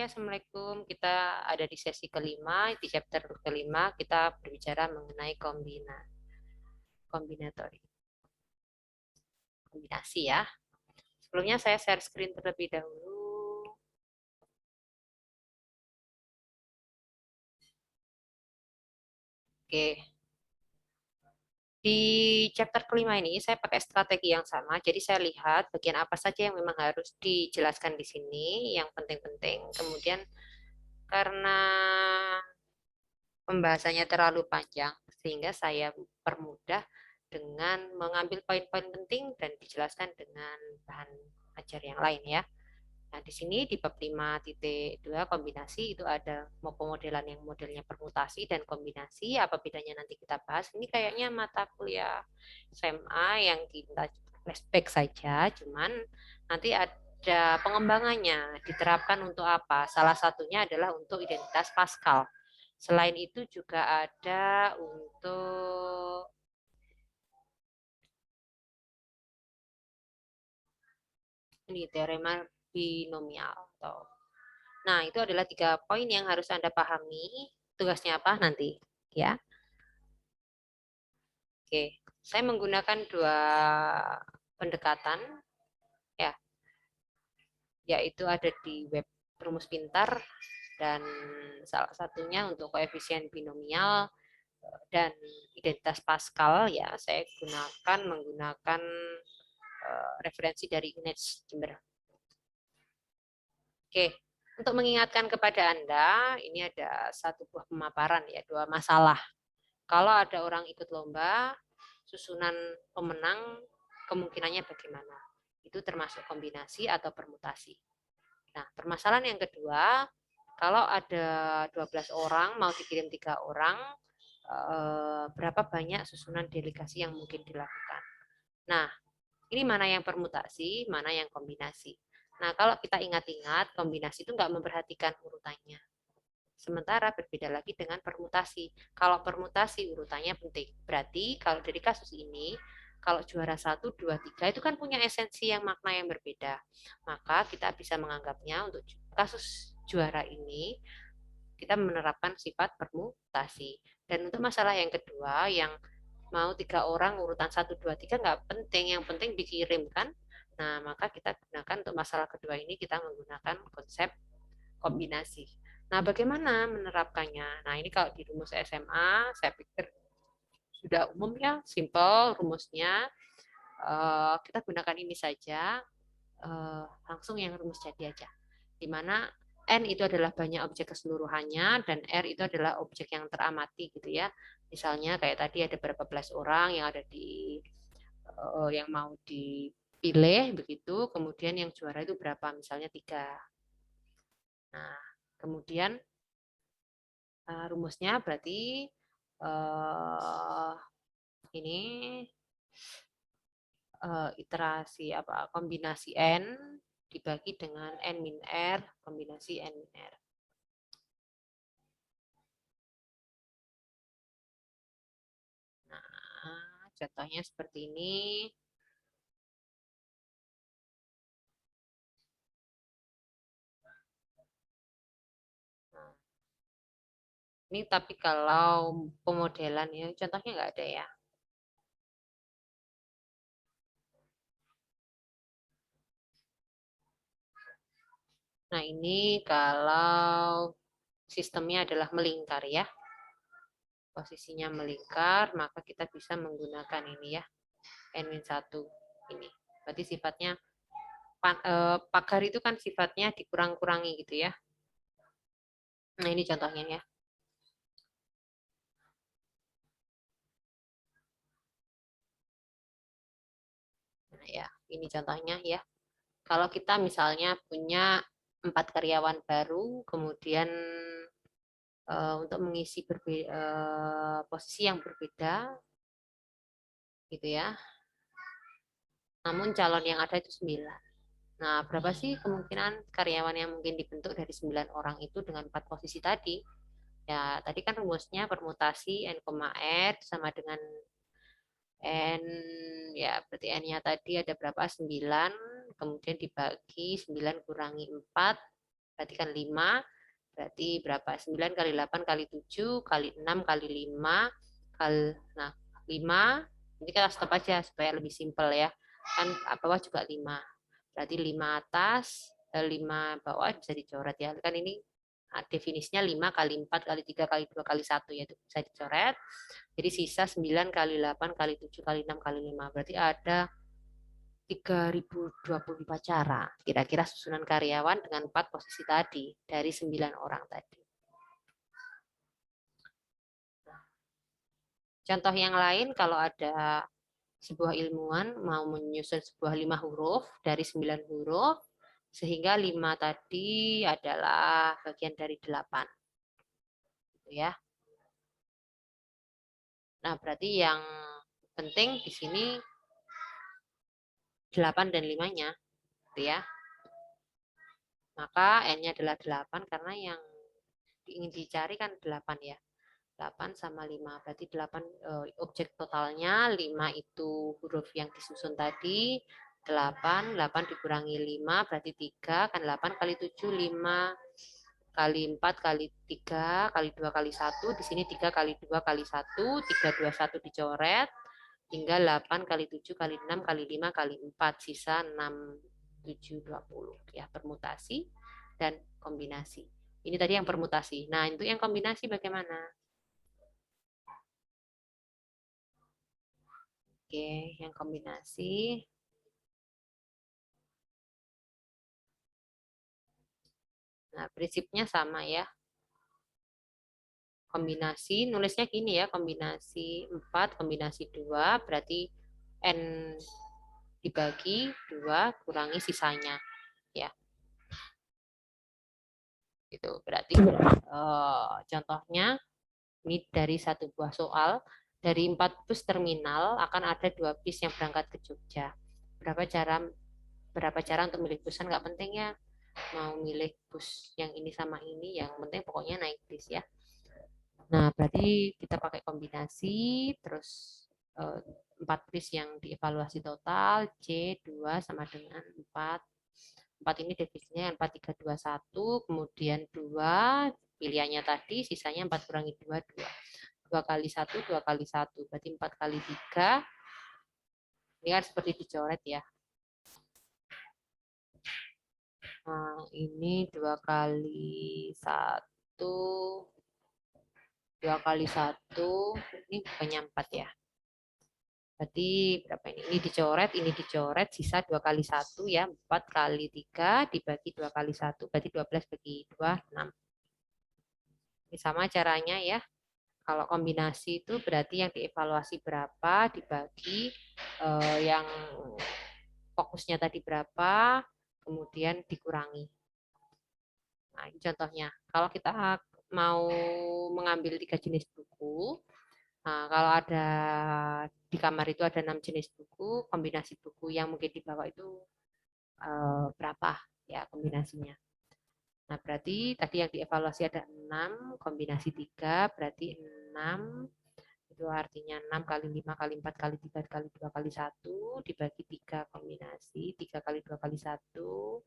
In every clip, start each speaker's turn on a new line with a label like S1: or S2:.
S1: Oke, Assalamualaikum. Kita ada di sesi kelima, di chapter kelima kita berbicara mengenai kombinasi ya. Sebelumnya saya share screen terlebih dahulu. Oke, di chapter kelima ini saya pakai strategi yang sama. Jadi saya lihat bagian apa saja yang memang harus dijelaskan di sini, yang penting-penting. Kemudian karena pembahasannya terlalu panjang, sehingga saya permudah dengan mengambil poin-poin penting dan dijelaskan dengan bahan ajar yang lain ya. Nah, di sini di bab 5.2 kombinasi itu ada mau pemodelan yang modelnya permutasi dan kombinasi. Apa bedanya nanti kita bahas. Ini kayaknya mata kuliah SMA yang kita flashback saja, cuman nanti ada pengembangannya diterapkan untuk apa? Salah satunya adalah untuk identitas Pascal. Selain itu juga ada untuk ini teorema binomial atau nah, itu adalah 3 poin yang harus Anda pahami. Tugasnya apa nanti? Ya, oke. Saya menggunakan 2 pendekatan, ya, yaitu ada di web Rumus Pintar dan salah satunya untuk koefisien binomial dan identitas Pascal. Ya, saya menggunakan referensi dari Inej Jember. Oke, untuk mengingatkan kepada Anda, ini ada satu buah pemaparan ya, 2 masalah. Kalau ada orang ikut lomba, susunan pemenang kemungkinannya bagaimana? Itu termasuk kombinasi atau permutasi. Nah, permasalahan yang kedua, kalau ada 12 orang, mau dikirim 3 orang, berapa banyak susunan delegasi yang mungkin dilakukan? Nah, ini mana yang permutasi, mana yang kombinasi. Nah, kalau kita ingat-ingat, kombinasi itu nggak memperhatikan urutannya. Sementara berbeda lagi dengan permutasi. Kalau permutasi urutannya penting. Berarti kalau dari kasus ini, kalau juara 1, 2, 3 itu kan punya esensi yang makna yang berbeda. Maka kita bisa menganggapnya untuk kasus juara ini, kita menerapkan sifat permutasi. Dan untuk masalah yang kedua, yang mau 3 orang urutan 1, 2, 3 nggak penting. Yang penting dikirim kan. Nah, maka kita gunakan untuk masalah kedua ini, kita menggunakan konsep kombinasi. Nah, bagaimana menerapkannya? Nah, ini kalau di rumus SMA, saya pikir sudah umum ya, simple rumusnya. Kita gunakan ini saja, langsung yang rumus jadi aja. Di mana N itu adalah banyak objek keseluruhannya, dan R itu adalah objek yang teramati gitu ya. Misalnya kayak tadi ada berapa belas orang yang ada yang mau dipilih begitu, kemudian yang juara itu berapa, misalnya 3. Nah, kemudian rumusnya berarti uh, ini iterasi apa kombinasi n dibagi dengan n min r kombinasi n min r. Nah, contohnya seperti ini. Nah, ini tapi kalau pemodelan ya contohnya nggak ada ya. Nah, ini kalau sistemnya adalah melingkar ya. Posisinya melingkar, maka kita bisa menggunakan ini ya, n-1 ini. Berarti sifatnya pagar itu kan sifatnya dikurang-kurangi gitu ya. Nah, ini contohnya ya. Nah, ya, ini contohnya ya. Kalau kita misalnya punya 4 karyawan baru, kemudian untuk mengisi posisi yang berbeda, gitu ya. Namun calon yang ada itu 9. Nah, berapa sih kemungkinan karyawan yang mungkin dibentuk dari 9 orang itu dengan 4 posisi tadi? Ya, tadi kan rumusnya permutasi N, R sama dengan N, ya berarti N-nya tadi ada berapa? 9, kemudian dibagi 9 kurangi 4, Berarti kan 5, berarti berapa? 9 kali 8 kali 7 kali 6 kali 5 kali, nah 5, ini kita stop aja supaya lebih simpel ya. Kan bawah juga 5. Berarti 5 atas, 5 bawah bisa dicoret ya. Kan ini definisinya 5 kali 4 kali 3 kali 2 kali 1 ya, itu bisa dicoret. Jadi sisa 9 kali 8 kali 7 kali 6 kali 5. Berarti ada 3024 cara. Kira-kira susunan karyawan dengan 4 posisi tadi dari 9 orang tadi. Contoh yang lain, kalau ada sebuah ilmuwan mau menyusun sebuah 5 huruf dari 9 huruf, sehingga 5 tadi adalah bagian dari 8. Gitu ya. Nah, berarti yang penting di sini 8 dan 5-nya. Gitu ya. Maka N-nya adalah 8 karena yang ingin dicari kan 8 ya. 8 sama 5. Berarti 8 objek totalnya 5 itu huruf yang disusun tadi. 8 dikurangi 5 berarti 3 kan 8 kali 7 5 kali 4 kali 3 kali 2 kali 1. Di sini 3 kali 2 kali 1, 3 2 1 dicoret. Tinggal 8 kali 7 kali 6 kali 5 kali 4, sisa 6 7 20 ya, permutasi dan kombinasi. Ini tadi yang permutasi. Nah, untuk yang kombinasi bagaimana? Oke, yang kombinasi. Nah, prinsipnya sama ya. Kombinasi, nulisnya gini ya, kombinasi 4, kombinasi 2, berarti N dibagi 2, kurangi sisanya. Ya, itu berarti contohnya, ini dari satu buah soal, dari 4 bus terminal akan ada 2 bis yang berangkat ke Jogja. Berapa cara untuk milih bus, kan nggak penting ya, mau milih bus yang ini sama ini, yang penting pokoknya naik bis ya. Nah, berarti kita pakai kombinasi, terus 4 bis yang dievaluasi total, C2 sama dengan 4. 4 ini definisinya 4, 3, 2, 1, kemudian 2, pilihannya tadi, sisanya 4 kurangi 2, 2. 2 kali 1, 2 kali 1, berarti 4 kali 3, ini kan seperti dicoret ya. Nah, ini 2 kali 1, 2 kali 1, ini bukannya 4 ya. Berarti berapa ini? Ini dicoret, sisa 2 kali 1 ya. 4 kali 3 dibagi 2 kali 1, berarti 12 bagi 2, 6. Ini sama caranya ya. Kalau kombinasi itu berarti yang dievaluasi berapa, dibagi yang fokusnya tadi berapa, kemudian dikurangi. Nah, ini contohnya. Kalau kita mau mengambil 3 jenis buku, nah, kalau ada di kamar itu ada 6 jenis buku, kombinasi buku yang mungkin dibawa itu berapa ya kombinasinya. Nah, berarti tadi yang dievaluasi ada 6, kombinasi 3, berarti 6, itu artinya 6 kali 5 kali 4 kali 3 kali 2 kali 1, dibagi 3 kombinasi, 3 kali 2 kali 1,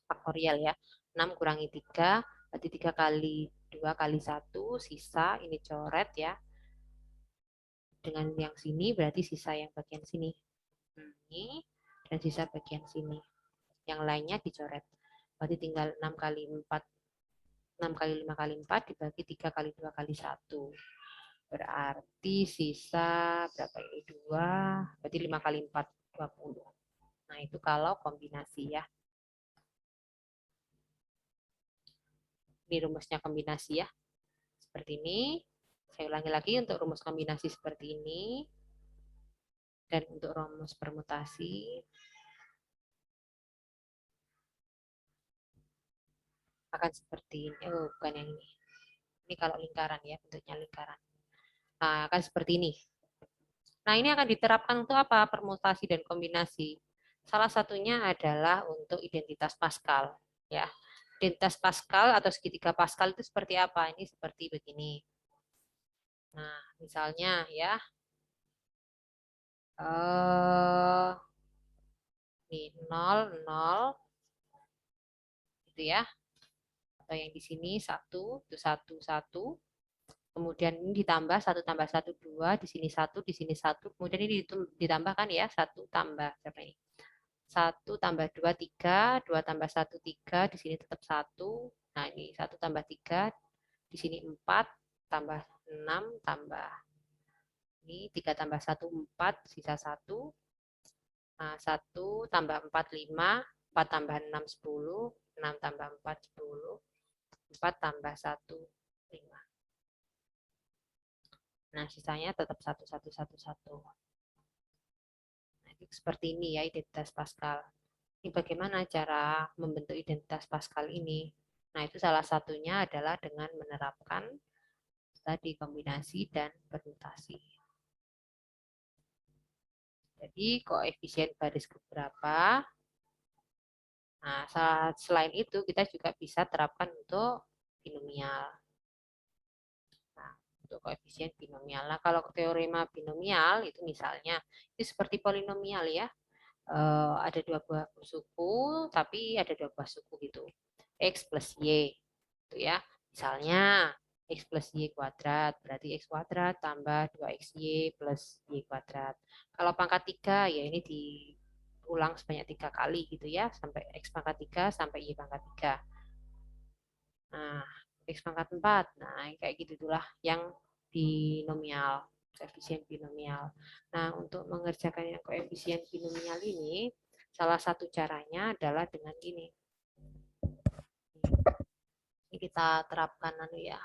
S1: faktorial ya, 6 kurangi 3, berarti 3 kali 2 kali 1, sisa, ini coret ya, dengan yang sini berarti sisa yang bagian sini. Ini dan sisa bagian sini. Yang lainnya dicoret. Berarti tinggal 6 kali 4, 6 kali 5 kali 4 dibagi 3 kali 2 kali 1. Berarti sisa berapa ini? 2, berarti 5 kali 4, 20. Nah, itu kalau kombinasi ya. Ini rumusnya kombinasi ya. Seperti ini. Saya ulangi lagi untuk rumus kombinasi seperti ini. Dan untuk rumus permutasi akan seperti ini. Oh, bukan yang ini. Ini kalau lingkaran ya, bentuknya lingkaran. Nah, akan seperti ini. Nah, ini akan diterapkan untuk apa? Permutasi dan kombinasi. Salah satunya adalah untuk identitas Pascal. Ya, identitas Pascal atau segitiga Pascal itu seperti apa? Ini seperti begini. Nah, misalnya ya, ini 0, 0, gitu ya. Atau yang di sini 1, itu 1, 1. Kemudian ini ditambah 1 tambah 1, 2. Di sini 1, di sini 1. Kemudian ini ditambahkan ya, 1 tambah berapa ini? 1 tambah 2, 3. 2 tambah 1, 3. Di sini tetap 1. Nah, ini 1 tambah 3. Di sini 4. Tambah 6. Tambah. Ini 3 tambah 1, 4. Sisa 1. Nah, 1 tambah 4, 5. 4 tambah 6, 10. 6 tambah 4, 10. 4 tambah 1, 5. Nah, sisanya tetap 1, 1, 1, 1. Nah, seperti ini ya identitas Pascal. Ini bagaimana cara membentuk identitas Pascal ini? Nah, itu salah satunya adalah dengan menerapkan tadi kombinasi dan permutasi. Jadi, koefisien baris keberapa? Nah, selain itu kita juga bisa terapkan untuk binomial. Nah, untuk koefisien binomial. Nah, kalau teorema binomial itu misalnya itu seperti polinomial ya. Ada dua buah suku, tapi ada dua buah suku gitu. X plus Y. Itu ya. Misalnya X plus Y kuadrat, berarti X kuadrat tambah 2XY plus Y kuadrat. Kalau pangkat 3, ya ini diulang sebanyak 3 kali gitu ya, sampai X pangkat 3 sampai Y pangkat 3. Nah, X pangkat 4, nah kayak gitu itulah yang binomial, koefisien binomial. Nah, untuk mengerjakan yang koefisien binomial ini, salah satu caranya adalah dengan ini. Ini kita terapkan ya.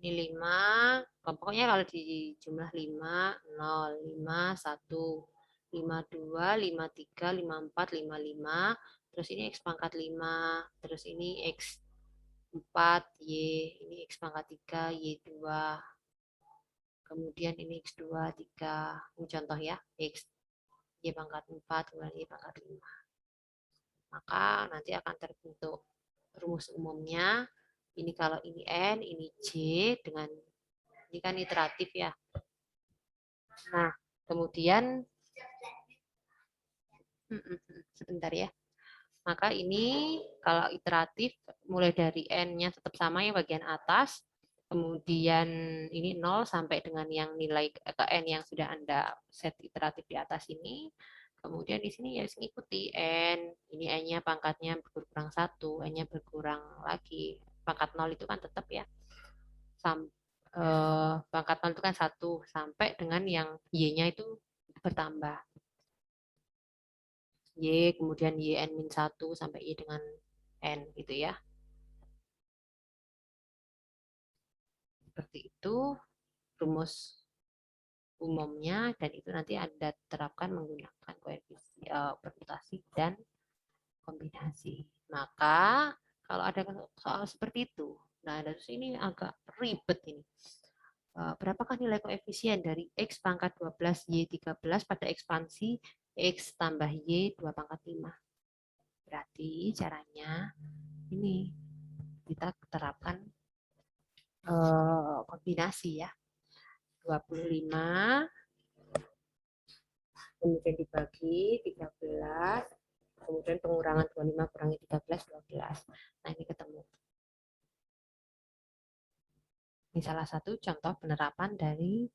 S1: Ini 5, pokoknya kalau di jumlah 5, 0, 5, 1, 5, 2, 5, 3, 5, 4, 5, 5, terus ini X pangkat 5, terus ini X 4, Y, ini X pangkat 3, Y2, kemudian ini X2, 3, ini contoh ya, X, Y pangkat 4, kemudian Y pangkat 5. Maka nanti akan terbentuk rumus umumnya, ini kalau ini N, ini J, dengan ini kan iteratif ya. Nah, kemudian, sebentar ya, maka ini kalau iteratif mulai dari N-nya tetap sama yang bagian atas, kemudian ini 0 sampai dengan yang nilai ke N yang sudah Anda set iteratif di atas ini. Kemudian di sini ya ikuti N, ini N-nya pangkatnya berkurang 1, N-nya berkurang lagi. Pangkat 0 itu kan tetap ya. Pangkat 0 itu kan 1 sampai dengan yang Y-nya itu bertambah. Y, kemudian YN-1 sampai Y dengan N gitu ya. Seperti itu rumus umumnya, dan itu nanti Anda terapkan menggunakan koefisien permutasi dan kombinasi. Maka kalau ada soal seperti itu, nah terus ini agak ribet ini. Berapakah nilai koefisien dari X pangkat 12 Y 13 pada ekspansi X tambah Y 2 pangkat 5? Berarti caranya ini kita terapkan kombinasi ya. 25 kemudian dibagi 13, kemudian pengurangan 25 kurangi 13, 12. Nah, ini ketemu. Ini salah satu contoh penerapan dari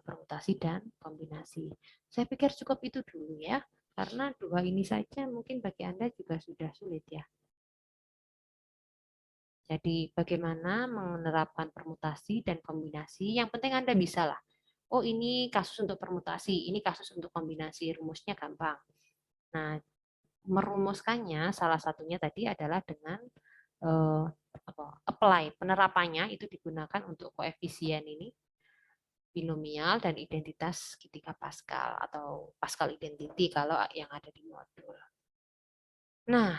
S1: permutasi dan kombinasi. Saya pikir cukup itu dulu ya, karena dua ini saja mungkin bagi Anda juga sudah sulit ya. Jadi bagaimana menerapkan permutasi dan kombinasi, yang penting Anda bisa lah. Oh, ini kasus untuk permutasi, ini kasus untuk kombinasi, rumusnya gampang. Nah, merumuskannya salah satunya tadi adalah dengan apply, penerapannya itu digunakan untuk koefisien ini, binomial, dan identitas segitiga Pascal atau Pascal identity kalau yang ada di modul. Nah,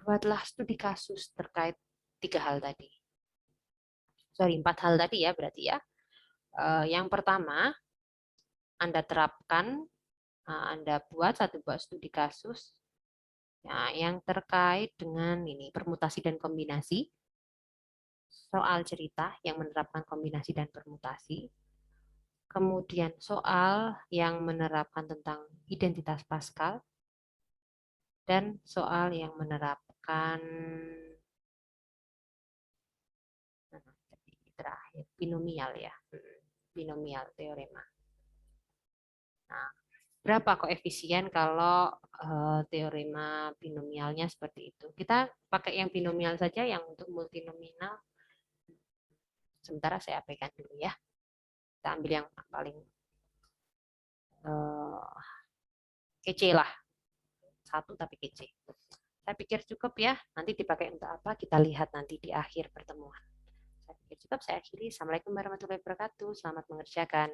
S1: buatlah studi kasus terkait 3 hal tadi. Sorry, 4 hal tadi ya berarti ya. Yang pertama, Anda terapkan, Anda buat satu buah studi kasus yang terkait dengan ini permutasi dan kombinasi, soal cerita yang menerapkan kombinasi dan permutasi, kemudian soal yang menerapkan tentang identitas Pascal, dan soal yang menerapkan menggunakan terakhir binomial ya, binomial teorema. Nah, berapa koefisien kalau teorema binomialnya seperti itu? Kita pakai yang binomial saja, yang untuk multinominal. Sementara saya abaikan dulu ya. Kita ambil yang paling kece lah. Satu tapi kece. Saya pikir cukup ya. Nanti dipakai untuk apa? Kita lihat nanti di akhir pertemuan. Saya pikir cukup. Saya akhiri. Assalamualaikum warahmatullahi wabarakatuh. Selamat mengerjakan.